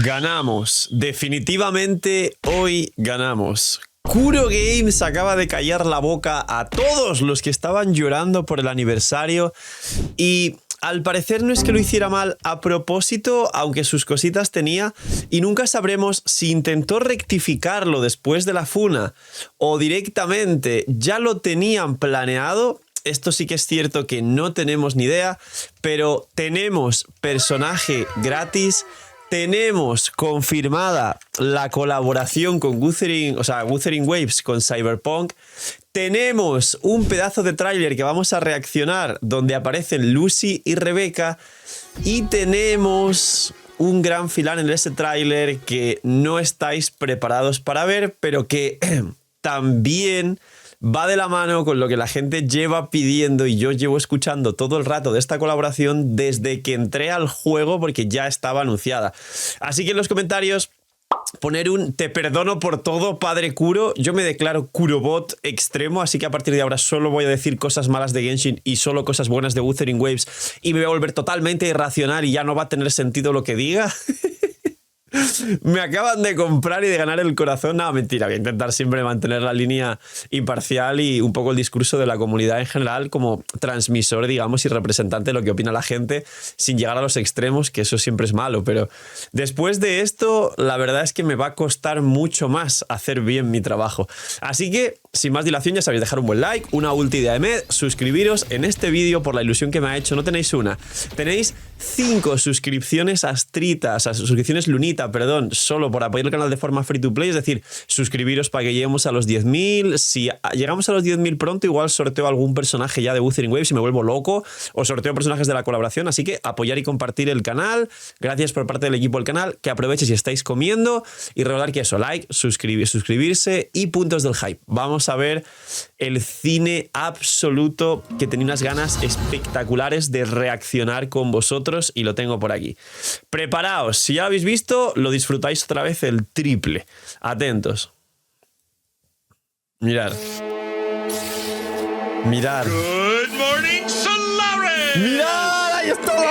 Ganamos. Definitivamente hoy ganamos. Kuro Games acaba de callar la boca a todos los que estaban llorando por el aniversario y al parecer no es que lo hiciera mal a propósito, aunque sus cositas tenía, y nunca sabremos si intentó rectificarlo después de la funa o directamente ya lo tenían planeado. Esto sí que es cierto que no tenemos ni idea, pero tenemos personaje gratis. Tenemos confirmada la colaboración con Wuthering Waves con Cyberpunk. Tenemos un pedazo de tráiler que vamos a reaccionar donde aparecen Lucy y Rebecca. Y tenemos un gran final en ese tráiler que no estáis preparados para ver, pero que también va de la mano con lo que la gente lleva pidiendo y yo llevo escuchando todo el rato de esta colaboración desde que entré al juego porque ya estaba anunciada. Así que en los comentarios poner un te perdono por todo, padre Kuro. Yo me declaro Kurobot extremo, así que a partir de ahora solo voy a decir cosas malas de Genshin y solo cosas buenas de Wuthering Waves y me voy a volver totalmente irracional y ya no va a tener sentido lo que diga. Me acaban de comprar y de ganar el corazón. No, mentira, voy a intentar siempre mantener la línea imparcial y un poco el discurso de la comunidad en general como transmisor, digamos, y representante de lo que opina la gente sin llegar a los extremos, que eso siempre es malo. Pero después de esto, la verdad es que me va a costar mucho más hacer bien mi trabajo. Así que, sin más dilación, ya sabéis, dejar un buen like, una ulti de Ahmed, suscribiros en este vídeo por la ilusión que me ha hecho. No tenéis una, tenéis 5 suscripciones astritas, suscripciones lunitas, perdón, solo por apoyar el canal de forma free to play, es decir, suscribiros para que lleguemos a los 10.000. Si llegamos a los 10.000 pronto, igual sorteo algún personaje ya de Wuthering Waves si me vuelvo loco, o sorteo personajes de la colaboración, así que apoyar y compartir el canal. Gracias por parte del equipo del canal, que aproveche si estáis comiendo y recordar que eso, like, suscribirse y puntos del hype. Vamos a ver el cine absoluto que tenía unas ganas espectaculares de reaccionar con vosotros y lo tengo por aquí. Preparaos, si ya lo habéis visto, lo disfrutáis otra vez el triple. Atentos. Mirad. Mirad. Good morning, Solaris. Mirad, ahí estamos.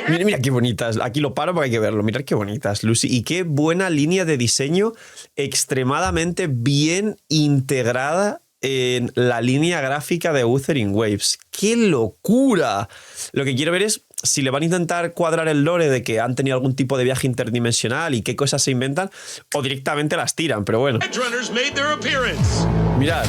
Mira, mira qué bonitas. Aquí lo paro porque hay que verlo. Mirad qué bonitas, Lucy. Y qué buena línea de diseño, extremadamente bien integrada en la línea gráfica de Wuthering Waves. ¡Qué locura! Lo que quiero ver es si le van a intentar cuadrar el lore de que han tenido algún tipo de viaje interdimensional y qué cosas se inventan, o directamente las tiran, pero bueno. Mirad.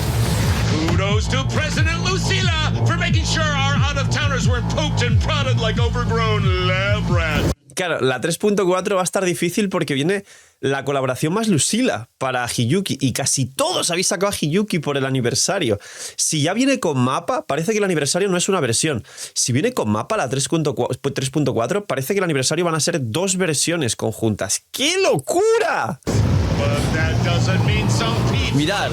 Kudos to President Lucila for making sure our out-of-towners weren't poked and prodded like overgrown lab rats. Claro, la 3.4 va a estar difícil porque viene la colaboración más Lucila para Hiyuki y casi todos habéis sacado a Hiyuki por el aniversario. Si ya viene con mapa, parece que el aniversario no es una versión. Si viene con mapa la 3.4, parece que el aniversario van a ser 2 versiones conjuntas. ¡Qué locura! Mirad.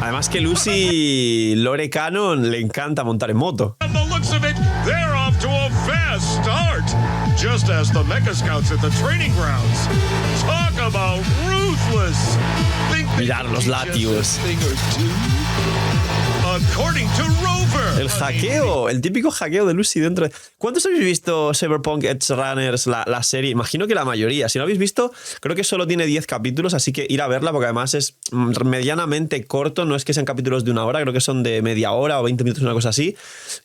Además que Lucy Lore Canon le encanta montar en moto. Just as the Mecha Scouts at the training grounds. Talk about ruthless. Mirar los latios. According to Rover. El hackeo, el típico hackeo de Lucy dentro de... ¿Cuántos habéis visto Cyberpunk Edge Runners, la serie? Imagino que la mayoría. Si no habéis visto, creo que solo tiene 10 capítulos, así que ir a verla porque además es medianamente corto. No es que sean capítulos de 1 hora, creo que son de media hora o 20 minutos, una cosa así.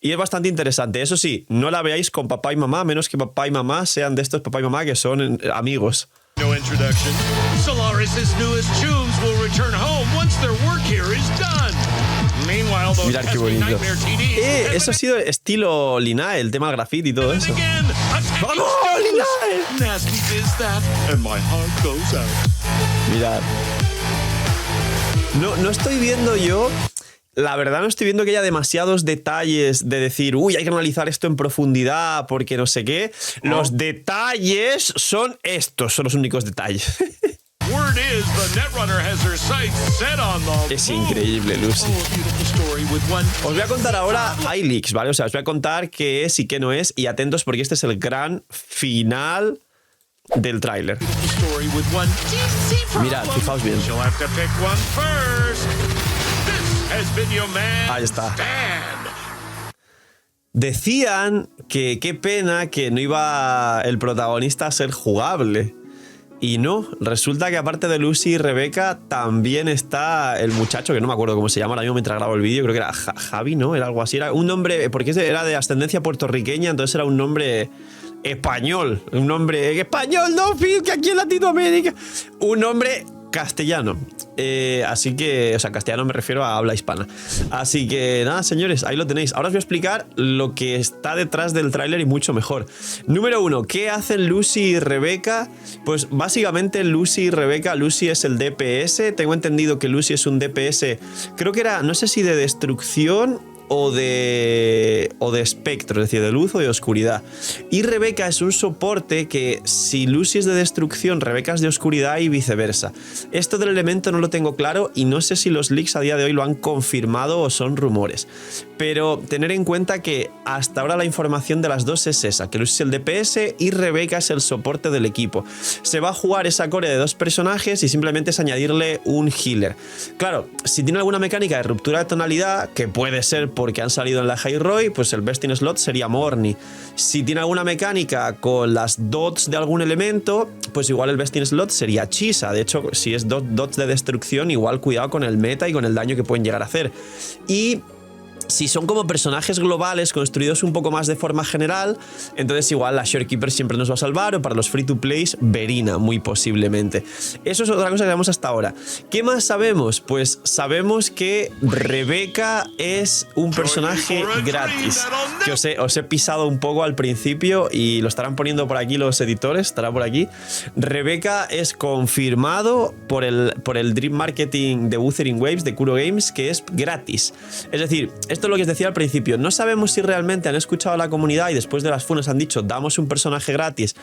Y es bastante interesante. Eso sí, no la veáis con papá y mamá, menos que papá y mamá sean de estos papá y mamá que son amigos. No introduction. Solaris's newest tunes will return home once their work here is done. Meanwhile, those mirad qué bonito. Eso ha sido estilo Linae, el tema del graffiti y todo eso. ¡Vamos, Linae! Mirad. No estoy viendo yo... La verdad no estoy viendo que haya demasiados detalles de decir, uy, hay que analizar esto en profundidad porque no sé qué. Los detalles son estos, son los únicos detalles. Es increíble, Lucy. Os voy a contar ahora, hay leaks, ¿vale? O sea, os voy a contar qué es y qué no es. Y atentos porque este es el gran final del tráiler. Mirad, fijaos bien. Ahí está. Decían que qué pena que no iba el protagonista a ser jugable. Y no, resulta que aparte de Lucy y Rebeca también está el muchacho, que no me acuerdo cómo se llama ahora mismo mientras grabo el vídeo, creo que era Javi, ¿no? Era algo así, era un nombre, porque era de ascendencia puertorriqueña, entonces era un nombre español, un nombre español, no, Phil, que aquí en Latinoamérica, un nombre castellano. Así que, o sea, castellano me refiero a habla hispana. Así que nada, señores, ahí lo tenéis. Ahora os voy a explicar lo que está detrás del tráiler y mucho mejor. Número 1, ¿qué hacen Lucy y Rebeca? Pues básicamente Lucy y Rebeca, Lucy es el DPS. Tengo entendido que Lucy es un DPS, creo que era, no sé si de destrucción o de espectro, es decir, de luz o de oscuridad. Y Rebeca es un soporte que si Lucy es de destrucción, Rebeca es de oscuridad y viceversa. Esto del elemento no lo tengo claro y no sé si los leaks a día de hoy lo han confirmado o son rumores. Pero tener en cuenta que hasta ahora la información de las dos es esa, que Lucy es el DPS y Rebeca es el soporte del equipo. Se va a jugar esa core de dos personajes y simplemente es añadirle un healer. Claro, si tiene alguna mecánica de ruptura de tonalidad, que puede ser porque han salido en la High Roy, pues el best in slot sería Morny. Si tiene alguna mecánica con las dots de algún elemento, pues igual el best in slot sería Chisa. De hecho, si es dots de destrucción, igual cuidado con el meta y con el daño que pueden llegar a hacer. Y si son como personajes globales construidos un poco más de forma general, entonces igual la Shorekeeper siempre nos va a salvar, o para los free to plays, Verina, muy posiblemente. Eso es otra cosa que sabemos hasta ahora. ¿Qué más sabemos? Pues sabemos que Rebeca es un personaje gratis, que os he pisado un poco al principio y lo estarán poniendo por aquí los editores, estará por aquí. Rebeca es confirmado por el Dream Marketing de Wuthering Waves, de Kuro Games, que es gratis. Es decir, esto es lo que os decía al principio, no sabemos si realmente han escuchado a la comunidad y después de las funas han dicho damos un personaje gratis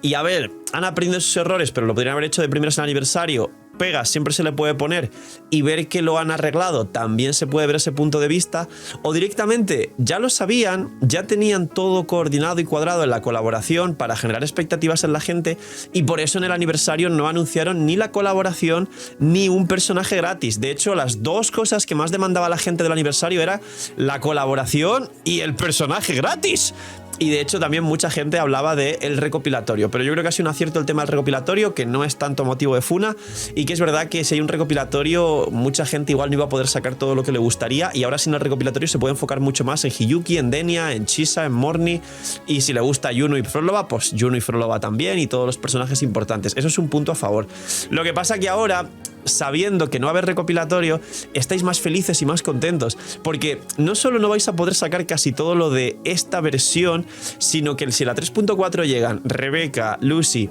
y a ver, han aprendido sus errores pero lo podrían haber hecho de primeros en aniversario. Pegas siempre se le puede poner y ver que lo han arreglado, también se puede ver ese punto de vista, o directamente ya lo sabían, ya tenían todo coordinado y cuadrado en la colaboración para generar expectativas en la gente y por eso en el aniversario no anunciaron ni la colaboración ni un personaje gratis. De hecho, las dos cosas que más demandaba la gente del aniversario era la colaboración y el personaje gratis. Y de hecho también mucha gente hablaba del recopilatorio, pero yo creo que ha sido un acierto el tema del recopilatorio, que no es tanto motivo de funa, y que es verdad que si hay un recopilatorio mucha gente igual no iba a poder sacar todo lo que le gustaría, y ahora sin el recopilatorio se puede enfocar mucho más en Hiyuki, en Denia, en Chisa, en Morny, y si le gusta Juno y Frolova, pues Juno y Frolova también, y todos los personajes importantes. Eso es un punto a favor. Lo que pasa que ahora, sabiendo que no va a haber recopilatorio, estáis más felices y más contentos, porque no solo no vais a poder sacar casi todo lo de esta versión, sino que si la 3.4 llegan Rebeca, Lucy,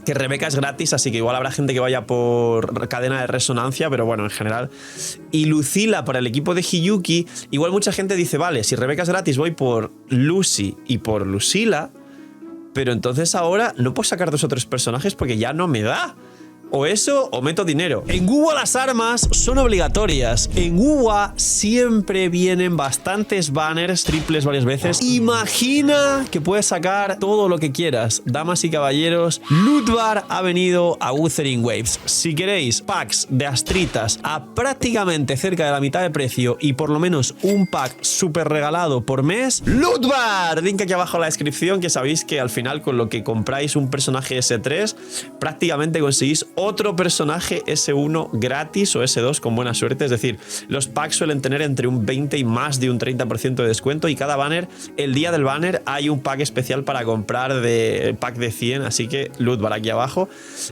que Rebeca es gratis, así que igual habrá gente que vaya por cadena de resonancia, pero bueno, en general. Y Lucila para el equipo de Hiyuki, igual mucha gente dice, vale, si Rebeca es gratis voy por Lucy y por Lucila, pero entonces ahora no puedo sacar 2 o 3 personajes porque ya no me da. O eso, o meto dinero. En WoW las armas son obligatorias. En WoW siempre vienen bastantes banners, triples varias veces. Imagina que puedes sacar todo lo que quieras. Damas y caballeros, Lootbar ha venido a Wuthering Waves. Si queréis packs de astritas a prácticamente cerca de la mitad de precio y por lo menos un pack súper regalado por mes, Lootbar, link aquí abajo en la descripción, que sabéis que al final con lo que compráis un personaje S3 prácticamente conseguís otro personaje S1 gratis o S2 con buena suerte. Es decir, los packs suelen tener entre un 20 y más de un 30% de descuento, y cada banner, el día del banner hay un pack especial para comprar, de pack de 100, así que Lootbar aquí abajo.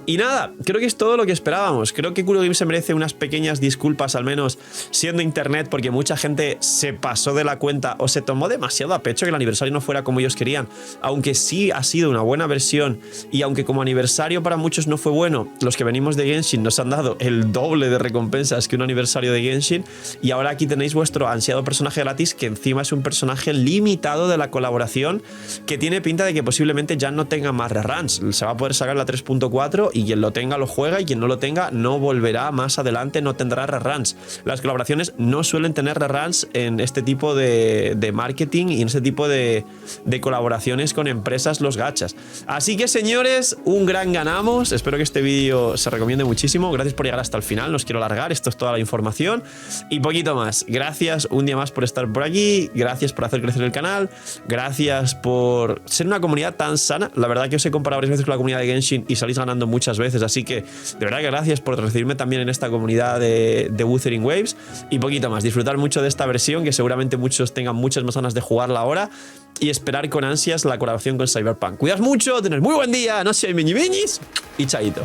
Y nada, creo que es todo lo que esperábamos. Creo que Kuro Games se merece unas pequeñas disculpas, al menos siendo internet, porque mucha gente se pasó de la cuenta o se tomó demasiado a pecho que el aniversario no fuera como ellos querían, aunque sí ha sido una buena versión, y aunque como aniversario para muchos no fue bueno, los que venimos de Genshin nos han dado el doble de recompensas que un aniversario de Genshin, y ahora aquí tenéis vuestro ansiado personaje gratis, que encima es un personaje limitado de la colaboración, que tiene pinta de que posiblemente ya no tenga más reruns. Se va a poder sacar la 3.4 y quien lo tenga lo juega, y quien no lo tenga no volverá más adelante, no tendrá reruns. Las colaboraciones no suelen tener reruns en este tipo de marketing y en este tipo de colaboraciones con empresas, los gachas. Así que señores, un gran ganamos. Espero que este vídeo esto se recomiende muchísimo. Gracias por llegar hasta el final, no os quiero alargar, esto es toda la información y poquito más. Gracias un día más por estar por aquí, gracias por hacer crecer el canal, gracias por ser una comunidad tan sana. La verdad que os he comparado varias veces con la comunidad de Genshin y salís ganando muchas veces, así que de verdad que gracias por recibirme también en esta comunidad de Wuthering Waves y poquito más. Disfrutar mucho de esta versión, que seguramente muchos tengan muchas más ganas de jugarla ahora, y esperar con ansias la colaboración con Cyberpunk. Cuidaos mucho, tened muy buen día, no seáis miñi miñis y chaito.